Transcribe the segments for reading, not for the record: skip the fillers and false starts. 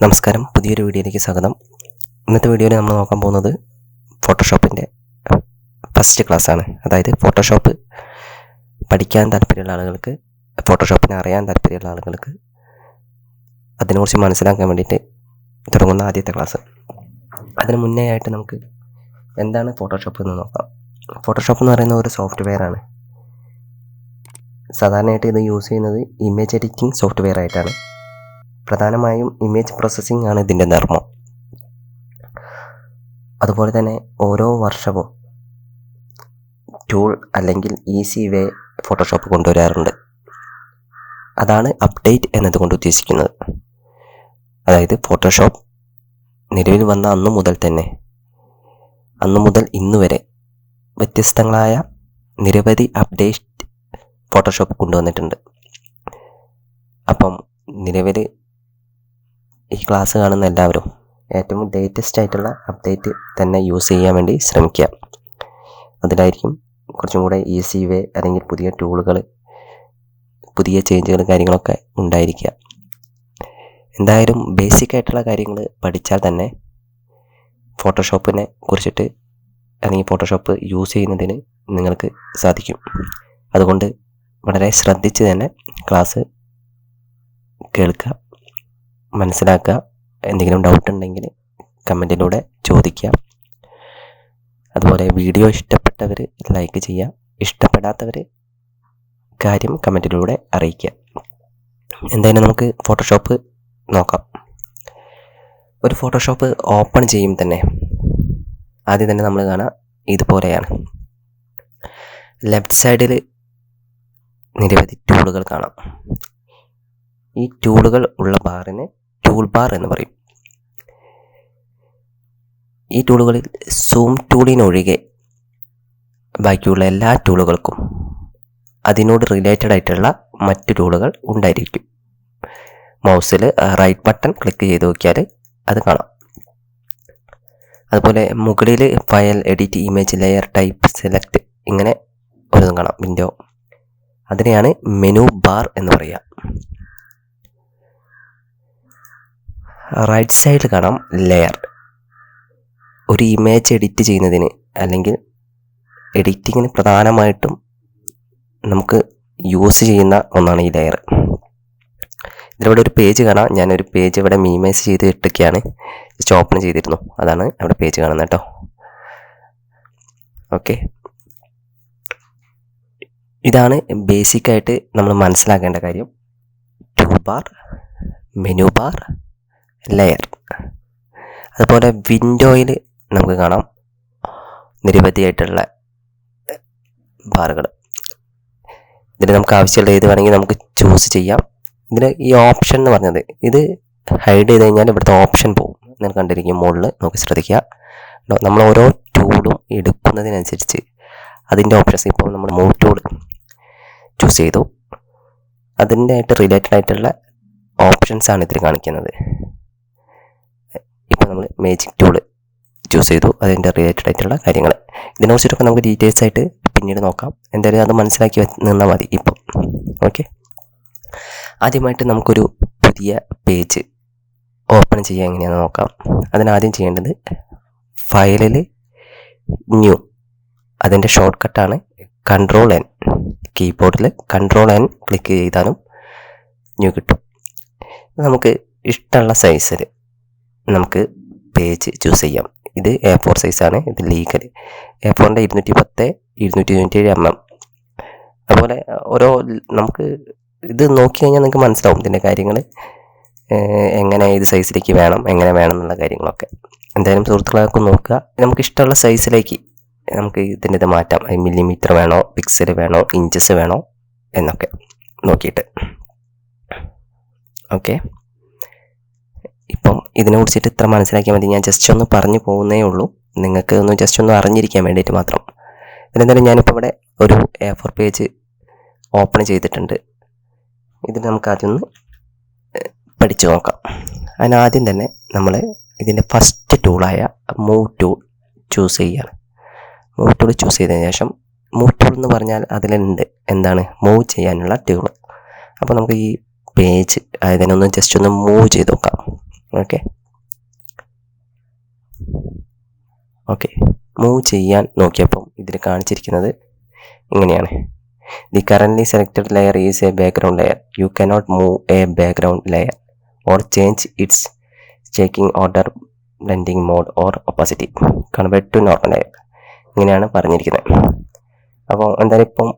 നമസ്കാരം, പുതിയൊരു വീഡിയോയിലേക്ക് സ്വാഗതം. ഇന്നത്തെ വീഡിയോയിൽ നമ്മൾ നോക്കാൻ പോകുന്നത് ഫോട്ടോഷോപ്പിൻ്റെ ഫസ്റ്റ് ക്ലാസ്സാണ്. അതായത് ഫോട്ടോഷോപ്പ് പഠിക്കാൻ താല്പര്യമുള്ള ആളുകൾക്ക്, ഫോട്ടോഷോപ്പിനെ അറിയാൻ താല്പര്യമുള്ള ആളുകൾക്ക് അതിനെക്കുറിച്ച് മനസ്സിലാക്കാൻ വേണ്ടിയിട്ട് തുടങ്ങുന്ന ആദ്യത്തെ ക്ലാസ്. അതിന് മുന്നേ ആയിട്ട് നമുക്ക് എന്താണ് ഫോട്ടോഷോപ്പ് എന്ന് നോക്കാം. ഫോട്ടോഷോപ്പ് എന്ന് പറയുന്ന ഒരു സോഫ്റ്റ്വെയർ ആണ്. സാധാരണയായിട്ട് ഇത് യൂസ് ചെയ്യുന്നത് ഇമേജ് എഡിറ്റിംഗ് സോഫ്റ്റ്വെയർ ആയിട്ടാണ്. പ്രധാനമായും ഇമേജ് പ്രോസസ്സിംഗ് ആണ് ഇതിൻ്റെ ധർമ്മം. അതുപോലെ തന്നെ ഓരോ വർഷവും ടൂൾ അല്ലെങ്കിൽ ഈസി വേ ഫോട്ടോഷോപ്പ് കൊണ്ടുവരാറുണ്ട്. അതാണ് അപ്ഡേറ്റ് എന്നതുകൊണ്ട് ഉദ്ദേശിക്കുന്നത്. അതായത് ഫോട്ടോഷോപ്പ് നിലവിൽ വന്ന അന്നു മുതൽ ഇന്നു വരെ വ്യത്യസ്തങ്ങളായ നിരവധി അപ്ഡേറ്റ് ഫോട്ടോഷോപ്പ് കൊണ്ടുവന്നിട്ടുണ്ട്. അപ്പം നിലവിൽ ഈ ക്ലാസ് കാണുന്ന എല്ലാവരും ഏറ്റവും ലേറ്റസ്റ്റ് ആയിട്ടുള്ള അപ്ഡേറ്റ് തന്നെ യൂസ് ചെയ്യാൻ വേണ്ടി ശ്രമിക്കുക. അതിലായിരിക്കും കുറച്ചും കൂടെ ഈസി വേ അല്ലെങ്കിൽ പുതിയ ടൂളുകൾ, പുതിയ ചേഞ്ചുകൾ കാര്യങ്ങളൊക്കെ ഉണ്ടായിരിക്കുക. എന്തായാലും ബേസിക് ആയിട്ടുള്ള കാര്യങ്ങൾ പഠിച്ചാൽ തന്നെ ഫോട്ടോഷോപ്പിനെ കുറിച്ചിട്ട് അല്ലെങ്കിൽ ഫോട്ടോഷോപ്പ് യൂസ് ചെയ്യുന്നതിന് നിങ്ങൾക്ക് സാധിക്കും. അതുകൊണ്ട് വളരെ ശ്രദ്ധിച്ച് തന്നെ ക്ലാസ് കേൾക്കുക, മനസ്സിലാക്കുക. എന്തെങ്കിലും ഡൗട്ട് ഉണ്ടെങ്കിൽ കമൻറ്റിലൂടെ ചോദിക്കുക. അതുപോലെ വീഡിയോ ഇഷ്ടപ്പെട്ടവർ ലൈക്ക് ചെയ്യുക, ഇഷ്ടപ്പെടാത്തവർ കാര്യം കമൻറ്റിലൂടെ അറിയിക്കുക. എന്തായാലും നമുക്ക് ഫോട്ടോഷോപ്പ് നോക്കാം. ഒരു ഫോട്ടോഷോപ്പ് ഓപ്പൺ ചെയ്യും തന്നെ ആദ്യം തന്നെ നമ്മൾ കാണാം ഇതുപോലെയാണ്. ലെഫ്റ്റ് സൈഡിൽ നിരവധി ടൂളുകൾ കാണാം. ഈ ടൂളുകൾ ഉള്ള ബാറിന് ടൂൾ ബാർ എന്ന് പറയും. ഈ ടൂളുകളിൽ സൂം ടൂളിനൊഴികെ ബാക്കിയുള്ള എല്ലാ ടൂളുകൾക്കും അതിനോട് റിലേറ്റഡ് ആയിട്ടുള്ള മറ്റു ടൂളുകൾ ഉണ്ടായിരിക്കും. മൗസിൽ റൈറ്റ് ബട്ടൺ ക്ലിക്ക് ചെയ്ത് നോക്കിയാൽ അത് കാണാം. അതുപോലെ മുകളിൽ file, edit, image, layer, type, select ഇങ്ങനെ ഓരോന്നും കാണാം. വിൻഡോ, അതിനെയാണ് മെനു ബാർ എന്ന് പറയുക. റൈറ്റ് സൈഡിൽ കാണാം ലെയർ. ഒരു ഇമേജ് എഡിറ്റ് ചെയ്യുന്നതിന് അല്ലെങ്കിൽ എഡിറ്റിങ്ങിന് പ്രധാനമായിട്ടും നമുക്ക് യൂസ് ചെയ്യുന്ന ഒന്നാണ് ഈ ലെയർ. ഇതിലൂടെ ഒരു പേജ് കാണാം. ഞാനൊരു പേജ് ഇവിടെ മിനിമൈസ് ചെയ്ത് ഇട്ടൊക്കെയാണ് ജസ്റ്റ് ഓപ്പൺ ചെയ്തിരുന്നു. അതാണ് അവിടെ പേജ് കാണുന്നത് കേട്ടോ. ഓക്കെ, ഇതാണ് ബേസിക്കായിട്ട് നമ്മൾ മനസ്സിലാക്കേണ്ട കാര്യം. Tool bar, menu bar, layer. അതുപോലെ വിൻഡോയിൽ നമുക്ക് കാണാം നിരവധിയായിട്ടുള്ള ബാറുകൾ. ഇതിൽ നമുക്ക് ആവശ്യമുള്ള ഏത് വേണമെങ്കിൽ നമുക്ക് ചൂസ് ചെയ്യാം. ഇതിൽ ഈ ഓപ്ഷൻ എന്ന് പറഞ്ഞത് ഇത് ഹൈഡ് ചെയ്ത് കഴിഞ്ഞാൽ ഇവിടുത്തെ ഓപ്ഷൻ പോകും. നിങ്ങൾ കണ്ടിരിക്കും മുകളിൽ നോക്കി ശ്രദ്ധിക്കുക. നമ്മൾ ഓരോ ടൂളും എടുക്കുന്നതിനനുസരിച്ച് അതിൻ്റെ ഓപ്ഷൻസ്, ഇപ്പോൾ നമ്മൾ മൂവ് ടൂൾ ചൂസ് ചെയ്തു, അതിൻ്റെ ആയിട്ട് റിലേറ്റഡ് ആയിട്ടുള്ള ഓപ്ഷൻസാണ് ഇതിൽ കാണിക്കുന്നത്. ഇപ്പോൾ നമ്മൾ മേജിക് ടൂൾ ചൂസ് ചെയ്തു, അതിൻ്റെ റിലേറ്റഡ് ആയിട്ടുള്ള കാര്യങ്ങൾ. ഇതിനെക്കുറിച്ചിട്ടൊക്കെ നമുക്ക് ഡീറ്റെയിൽസ് ആയിട്ട് പിന്നീട് നോക്കാം. എന്തായാലും അത് മനസ്സിലാക്കി നിന്നാൽ മതി ഇപ്പം. ഓക്കെ, ആദ്യമായിട്ട് നമുക്കൊരു പുതിയ പേജ് ഓപ്പൺ ചെയ്യാൻ എങ്ങനെയാണെന്ന് നോക്കാം. അതിനാദ്യം ചെയ്യേണ്ടത് ഫയലിൽ ന്യൂ, അതിൻ്റെ ഷോർട്ട് കട്ടാണ് Ctrl+N. കീബോർഡിൽ Ctrl+N ക്ലിക്ക് ചെയ്താലും ന്യൂ കിട്ടും. നമുക്ക് ഇഷ്ടമുള്ള സൈസിൽ നമുക്ക് പേജ് ചൂസ് ചെയ്യാം. ഇത് A4 സൈസാണ്. ഇത് ലീഗൽ A4ൻ്റെ 210, 297 mm. അതുപോലെ ഓരോ നമുക്ക് ഇത് നോക്കി കഴിഞ്ഞാൽ നിങ്ങൾക്ക് മനസ്സിലാവും ഇതിൻ്റെ കാര്യങ്ങൾ, എങ്ങനെ ഏത് സൈസിലേക്ക് വേണം, എങ്ങനെ വേണം എന്നുള്ള കാര്യങ്ങളൊക്കെ. എന്തായാലും സുഹൃത്തുക്കളൊക്കെ നോക്കുക. നമുക്ക് ഇഷ്ടമുള്ള സൈസിലേക്ക് നമുക്ക് ഇതിൻ്റെ ഇത് മാറ്റാം. മില്ലിമീറ്റർ വേണോ, പിക്സൽ വേണോ, ഇഞ്ചസ് വേണോ എന്നൊക്കെ നോക്കിയിട്ട്. ഓക്കെ, ഇപ്പം ഇതിനെ കുറിച്ചിട്ട് ഇത്ര മനസ്സിലാക്കിയാൽ മതി. ഞാൻ ജസ്റ്റ് ഒന്ന് പറഞ്ഞു പോകുന്നേ ഉള്ളൂ, നിങ്ങൾക്ക് ഒന്ന് ജസ്റ്റ് ഒന്ന് അറിഞ്ഞിരിക്കാൻ വേണ്ടിയിട്ട് മാത്രം. എന്തായാലും ഞാനിപ്പോൾ ഇവിടെ ഒരു A4 പേജ് ഓപ്പൺ ചെയ്തിട്ടുണ്ട്. ഇത് നമുക്ക് ആദ്യം ഒന്ന് പഠിച്ചു നോക്കാം. അതിനാദ്യം തന്നെ നമ്മൾ ഇതിൻ്റെ ഫസ്റ്റ് ടൂളായ മൂവ് ടൂൾ ചൂസ് ചെയ്യുകയാണ്. മൂവ് ടൂൾ ചൂസ് ചെയ്തതിന് ശേഷം, മൂവ് ടൂൾ എന്ന് പറഞ്ഞാൽ അതിലുണ്ട് എന്താണ് മൂവ് ചെയ്യാനുള്ള ടൂൾ. അപ്പോൾ നമുക്ക് ഈ പേജ് അതിനൊന്ന് ജസ്റ്റ് ഒന്ന് മൂവ് ചെയ്ത് നോക്കാം. ഓക്കെ ഓക്കെ മൂവ് ചെയ്യാൻ നോക്കിയപ്പം ഇതിൽ കാണിച്ചിരിക്കുന്നത് ഇങ്ങനെയാണ്. The currently selected layer is a background layer. You cannot move a background layer or change its stacking order, blending mode or opacity. Convert to normal layer. ഇങ്ങനെയാണ് പറഞ്ഞിരിക്കുന്നത്. അപ്പോൾ എന്തായാലും ഇപ്പം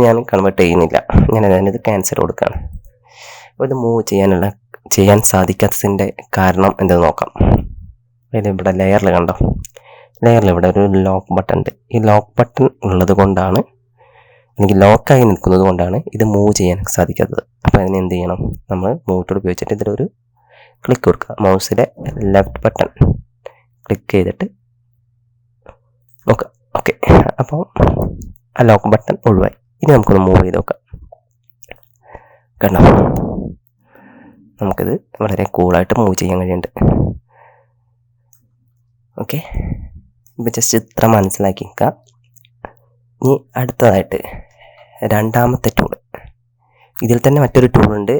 ഞാൻ കൺവേർട്ട് ചെയ്യുന്നില്ല. ഞാൻ ഇത് ക്യാൻസൽ കൊടുക്കുകയാണ്. അപ്പോൾ ഇത് മൂവ് ചെയ്യാൻ സാധിക്കാത്തതിൻ്റെ കാരണം എന്തെന്ന് നോക്കാം. അതിൽ ഇവിടെ ലെയറിൽ കണ്ടോ, ലെയറിൽ ഇവിടെ ഒരു ലോക്ക് ബട്ടൺ ഉണ്ട്. ഈ ലോക്ക് ബട്ടൺ ഉള്ളത് കൊണ്ടാണ്, അല്ലെങ്കിൽ ലോക്കായി നിൽക്കുന്നത് കൊണ്ടാണ് ഇത് മൂവ് ചെയ്യാൻ സാധിക്കാത്തത്. അപ്പോൾ അതിന് എന്ത് ചെയ്യണം, നമ്മൾ മൂവ് ടൂൾ ഉപയോഗിച്ചിട്ട് ഇതിലൊരു ക്ലിക്ക് കൊടുക്കുക. മൗസിലെ ലെഫ്റ്റ് ബട്ടൺ ക്ലിക്ക് ചെയ്തിട്ട് നോക്കുക. ഓക്കെ, അപ്പോൾ ആ ലോക്ക് ബട്ടൺ ഒഴിവായി. ഇനി നമുക്കൊന്ന് മൂവ് ചെയ്ത് നോക്കാം. കണ്ടോ, നമുക്കിത് വളരെ കൂളായിട്ട് മൂവ് ചെയ്യാൻ കഴിയുന്നുണ്ട്. ഓക്കെ, ഇപ്പോൾ ജസ്റ്റ് ഇത്ര മനസ്സിലാക്കി നിൽക്കുക. ഇനി അടുത്തതായിട്ട് രണ്ടാമത്തെ ടൂള്. ഇതിൽ തന്നെ മറ്റൊരു ടൂളുണ്ട്.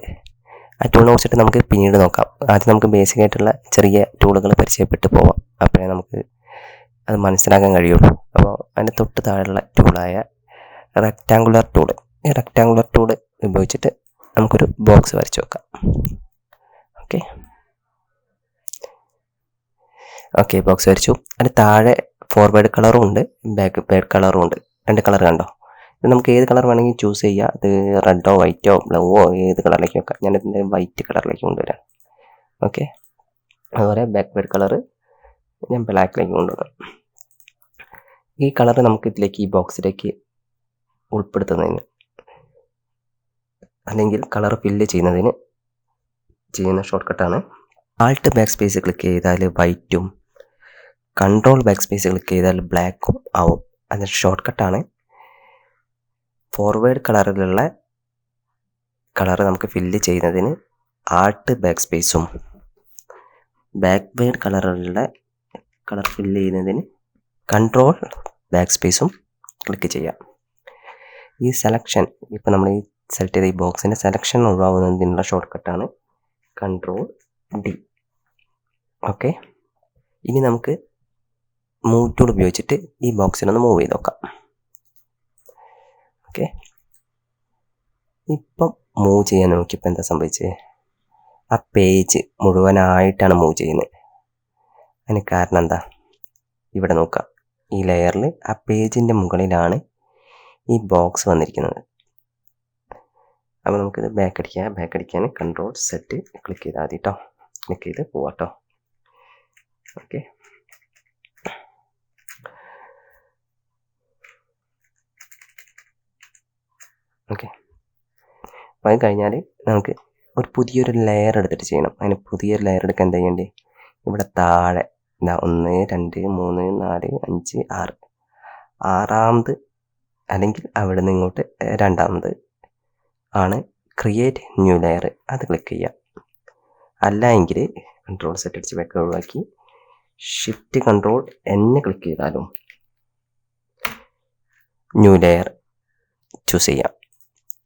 ആ ടൂളിനെ കുറിച്ചിട്ട് നമുക്ക് പിന്നീട് നോക്കാം. ആദ്യം നമുക്ക് ബേസിക് ആയിട്ടുള്ള ചെറിയ ടൂളുകൾ പരിചയപ്പെട്ട് പോവാം. അപ്പോഴേ നമുക്ക് അത് മനസ്സിലാക്കാൻ കഴിയുള്ളൂ. അപ്പോൾ അതിൻ്റെ തൊട്ട് താഴെയുള്ള ടൂളായ റെക്റ്റാങ്കുലർ ടൂള്, ഈ റെക്റ്റാങ്കുലർ ടൂള് ഉപയോഗിച്ചിട്ട് നമുക്കൊരു ബോക്സ് വരച്ച് വെക്കാം. ഓക്കെ, ബോക്സ് വരച്ചു. അതിന് താഴെ ഫോർവേഡ് കളറും ഉണ്ട്, ബാക്ക് കളറും ഉണ്ട്. രണ്ട് കളർ കണ്ടോ. ഇത് നമുക്ക് ഏത് കളർ വേണമെങ്കിൽ ചൂസ് ചെയ്യാം. അത് റെഡോ വൈറ്റോ ബ്ലൂവോ ഏത് കളറിലേക്ക് വെക്കാം. ഞാനിതിൻ്റെ വൈറ്റ് കളറിലേക്ക് കൊണ്ടുവരാം. ഓക്കെ, അതുപോലെ ബാക്ക് കളറ് ഞാൻ ബ്ലാക്കിലേക്ക് കൊണ്ടുവരാം. ഈ കളർ നമുക്ക് ഇതിലേക്ക്, ഈ ബോക്സിലേക്ക് ഉൾപ്പെടുത്തുന്നതിന് അല്ലെങ്കിൽ കളർ ഫില്ല് ചെയ്യുന്ന ഷോർട്ട് കട്ടാണ്. ആൾട്ട് ബാക്ക് സ്പേസ് ക്ലിക്ക് ചെയ്താൽ വൈറ്റും കൺട്രോൾ ബാക്ക് സ്പേസ് ക്ലിക്ക് ചെയ്താൽ ബ്ലാക്കും ആവും. അതിൻ്റെ ഷോർട്ട് കട്ടാണ്. ഫോർവേഡ് കളറിലുള്ള കളർ നമുക്ക് ഫില്ല് ചെയ്യുന്നതിന് ആൾട്ട് ബാക്ക് സ്പേസും, ബാക്ക്വേഡ് കളറിലുള്ള കളർ ഫില്ല് ചെയ്യുന്നതിന് കൺട്രോൾ ബാക്ക് സ്പേസും ക്ലിക്ക് ചെയ്യാം. ഈ സെലക്ഷൻ, ഇപ്പോൾ നമ്മൾ ഈ സെലക്ട് ചെയ്ത ഈ ബോക്സിൻ്റെ സെലക്ഷൻ ഒഴിവാകുന്നതിനുള്ള ഷോർട്ട് കട്ടാണ് കൺട്രോൾ ഡി. ഓക്കെ, ഇനി നമുക്ക് മൂവ് ടൂൾ ഉപയോഗിച്ചിട്ട് ഈ ബോക്സിനൊന്ന് മൂവ് ചെയ്ത് നോക്കാം. ഓക്കെ, ഇപ്പം മൂവ് ചെയ്യാൻ നോക്കിയപ്പോൾ എന്താ സംഭവിച്ചത്, ആ പേജ് മുഴുവനായിട്ടാണ് മൂവ് ചെയ്യുന്നത്. അതിന് കാരണം എന്താ, ഇവിടെ നോക്കാം. ഈ ലെയറിൽ ആ പേജിൻ്റെ മുകളിലാണ് ഈ ബോക്സ് വന്നിരിക്കുന്നത്. അപ്പോൾ നമുക്കിത് ബാക്ക് അടിക്കാൻ കൺട്രോൾ സെറ്റ് ക്ലിക്ക് ചെയ്താൽ മതി കേട്ടോ. ക്ലിക്ക് ചെയ്ത് പോവാട്ടോ. ഓക്കെ, അപ്പോൾ അത് കഴിഞ്ഞാൽ നമുക്ക് ഒരു പുതിയൊരു ലെയർ എടുത്തിട്ട് ചെയ്യണം. അതിന് പുതിയൊരു ലെയർ എടുക്കാൻ എന്താ ചെയ്യേണ്ടത്, ഇവിടെ താഴെ 1 2 3 4 5 6 ആറാമത് അല്ലെങ്കിൽ അവിടെ നിന്ന് ഇങ്ങോട്ട് രണ്ടാമത് ആണ് ക്രിയേറ്റ് ന്യൂ ലെയർ. അത് ക്ലിക്ക് ചെയ്യാം. അല്ല എങ്കിൽ കൺട്രോൾ സെറ്റ് അടിച്ച് ബാക്ക് ഒഴിവാക്കി ഷിഫ്റ്റ് കൺട്രോൾ N ക്ലിക്ക് ചെയ്താലും ന്യൂ ലെയർ ചൂസ് ചെയ്യാം.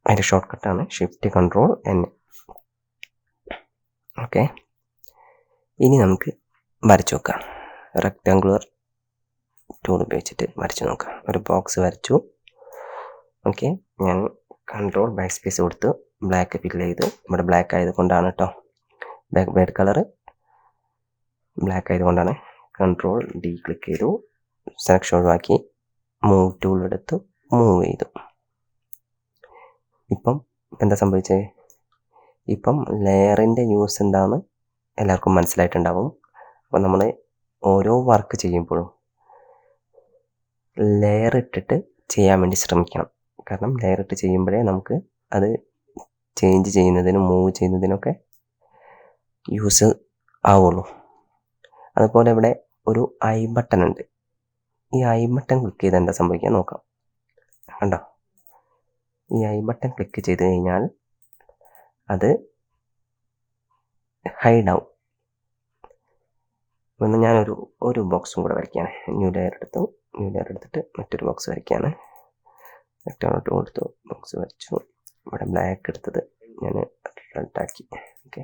അതിൻ്റെ ഷോർട്ട് കട്ടാണ് ഷിഫ്റ്റ് കൺട്രോൾ N. ഓക്കെ, ഇനി നമുക്ക് വരച്ചു നോക്കാം. റെക്റ്റാങ്കുലർ ടൂൾ ഉപയോഗിച്ചിട്ട് വരച്ചു നോക്കാം. ഒരു ബോക്സ് വരച്ചു. ഓക്കെ, ഞാൻ കൺട്രോൾ ബാക്ക് സ്പേസ് കൊടുത്ത് ബ്ലാക്ക് ഫില്ല് ചെയ്ത്, ഇവിടെ ബ്ലാക്ക് ആയതുകൊണ്ടാണ് കേട്ടോ, ബാക്ക് കളറ് ബ്ലാക്ക് ആയതുകൊണ്ടാണ്. കൺട്രോൾ ഡി ക്ലിക്ക് ചെയ്തു, സെലക്ഷൻ ഒഴിവാക്കി മൂവ് ടൂൾ എടുത്ത് മൂവ് ചെയ്തു. ഇപ്പം എന്താ സംഭവിച്ചത്, ഇപ്പം ലെയറിൻ്റെ യൂസ് എന്താണെന്ന് എല്ലാവർക്കും മനസ്സിലായിട്ടുണ്ടാവും. അപ്പോൾ നമ്മൾ ഓരോ വർക്ക് ചെയ്യുമ്പോഴും ലെയർ ഇട്ടിട്ട് ചെയ്യാൻ വേണ്ടി ശ്രമിക്കണം. കാരണം ലെയർ ഇട്ട് ചെയ്യുമ്പോഴേ നമുക്ക് അത് ചേഞ്ച് ചെയ്യുന്നതിനും മൂവ് ചെയ്യുന്നതിനൊക്കെ യൂസ് ആവുള്ളൂ. അതുപോലെ ഇവിടെ ഒരു ഐ ബട്ടൺ ഉണ്ട്. ഈ ഐ ബട്ടൺ ക്ലിക്ക് ചെയ്ത് എന്താ സംഭവിക്കാൻ നോക്കാം. കണ്ടോ, ഈ ഐ ബട്ടൺ ക്ലിക്ക് ചെയ്ത് കഴിഞ്ഞാൽ അത് ഹൈഡ് ആവും. ഒന്ന് ഞാനൊരു ബോക്സും കൂടെ വരയ്ക്കുകയാണ്. ന്യൂ ലെയർ എടുത്തിട്ട് മറ്റൊരു ബോക്സ് വരയ്ക്കുകയാണ്. റെക്റ്റാങ്കുലർ കൊടുത്തു, ബോക്സ് വരച്ചു. ഇവിടെ ബ്ലാക്ക് എടുത്തത് ഞാൻ റെഡ് ആക്കി. Okay,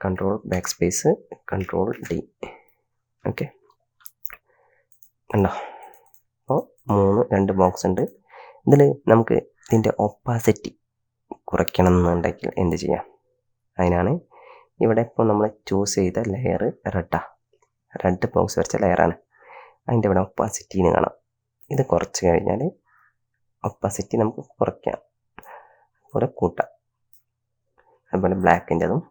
control back space, control D. Okay, കണ്ടോ? അപ്പോൾ 2 ബോക്സ് ഉണ്ട്. ഇതിൽ നമുക്ക് ഇതിൻ്റെ ഒപ്പാസിറ്റി കുറയ്ക്കണം എന്നുണ്ടെങ്കിൽ എന്ത് ചെയ്യാം? അതിനാണ് ഇവിടെ ഇപ്പോൾ നമ്മൾ ചൂസ് ചെയ്ത ലെയർ റെഡ് ബോക്സ് വരച്ച ലെയറാണ്. അതിൻ്റെ ഇവിടെ ഒപ്പാസിറ്റീന്ന് കാണാം. ഇത് കുറച്ച് കഴിഞ്ഞാൽ ഒപ്പാസിറ്റി നമുക്ക് കുറയ്ക്കാം, അതുപോലെ കൂട്ടാം. അതുപോലെ ബ്ലാക്കിൻ്റെതും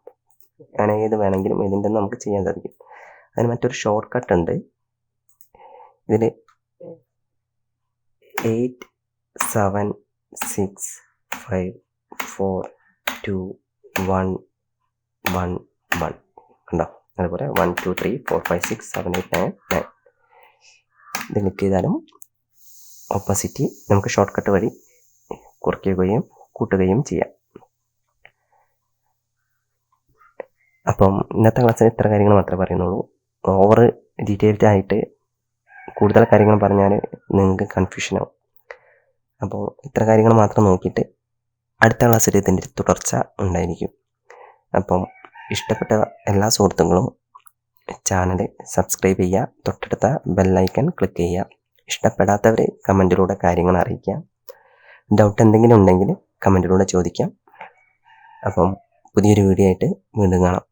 അങ്ങനെ ഏത് വേണമെങ്കിലും ഇതിൻ്റെ നമുക്ക് ചെയ്യാൻ സാധിക്കും. അതിന് മറ്റൊരു ഷോർട്ട് കട്ട് ഉണ്ട്. ഇതിൽ 8 7 6 5 4 2 1 1 1 ഉണ്ടോ? അതുപോലെ 1 2 3 4 5 6 7 8 9 9. ഇത് ക്ലിക്ക് ചെയ്താലും ഓപ്പോസിറ്റി നമുക്ക് ഷോർട്ട് കട്ട് വഴി കുറയ്ക്കുകയും കൂട്ടുകയും ചെയ്യാം. അപ്പം ഇന്നത്തെ ക്ലാസ്സിൽ ഇത്ര കാര്യങ്ങൾ മാത്രമേ പറയുന്നുള്ളൂ. ഓവർ ഡീറ്റെയിൽഡ് ആയിട്ട് കൂടുതൽ കാര്യങ്ങൾ പറഞ്ഞാൽ നിങ്ങൾക്ക് കൺഫ്യൂഷനാവും. അപ്പോൾ ഇത്ര കാര്യങ്ങൾ മാത്രം നോക്കിയിട്ട് അടുത്ത ക്ലാസ്സിൽ ഇതിൻ്റെ തുടർച്ച ഉണ്ടായിരിക്കും. അപ്പം ഇഷ്ടപ്പെട്ട എല്ലാ സുഹൃത്തുക്കളും ചാനൽ സബ്സ്ക്രൈബ് ചെയ്യുക, തൊട്ടടുത്ത ബെല്ലൈക്കൺ ക്ലിക്ക് ചെയ്യുക. ഇഷ്ടപ്പെടാത്തവർ കമൻറ്റിലൂടെ കാര്യങ്ങൾ അറിയിക്കാം. ഡൗട്ട് എന്തെങ്കിലും ഉണ്ടെങ്കിൽ കമൻറ്റിലൂടെ ചോദിക്കാം. അപ്പം പുതിയൊരു വീഡിയോ ആയിട്ട് വീണ്ടും കാണാം.